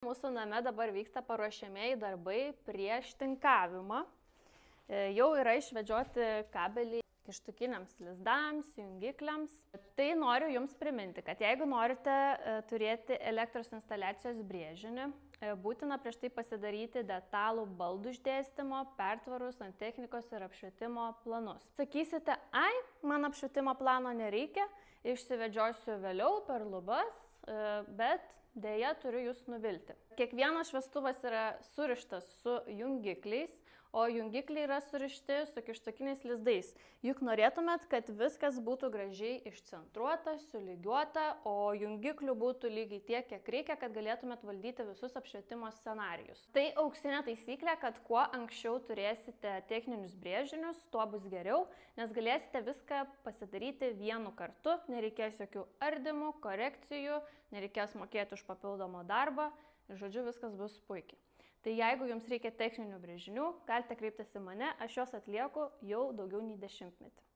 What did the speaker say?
Mūsų name dabar vyksta paruošiamieji darbai prieš tinkavimą. Jau yra išvedžioti kabeliai kištukiniams lizdams, jungikliams. Tai noriu Jums priminti, kad jeigu norite turėti elektros instaliacijos brėžinį, būtina prieš tai pasidaryti detalų baldų išdėstymo, pertvarų, santechnikos ir apšvietimo planus. Sakysite, man apšvietimo plano nereikia, išsivedžiosiu vėliau per lubas, bet dėja turiu Jūs nuvilti. Kiekvienas šviestuvas yra surištas su jungikliais, o jungikliai yra surišti su kištukiniais lizdais. Juk norėtumėt, kad viskas būtų gražiai išcentruota, sulygiuota, o jungiklių būtų lygiai tiek, kiek reikia, kad galėtumėt valdyti visus apšvietimo scenarijus. Tai auksinė taisyklė, kad kuo anksčiau turėsite techninius brėžinius, tuo bus geriau, nes galėsite viską pasidaryti vienu kartu, nereikės jokių ardymų, korekcijų, nereikės mokėti už papildomą darbą ir žodžiu viskas bus puikiai. Tai jeigu Jums reikia techninių brėžinių, galite kreiptis į mane, aš juos atlieku jau daugiau nei 10 metų.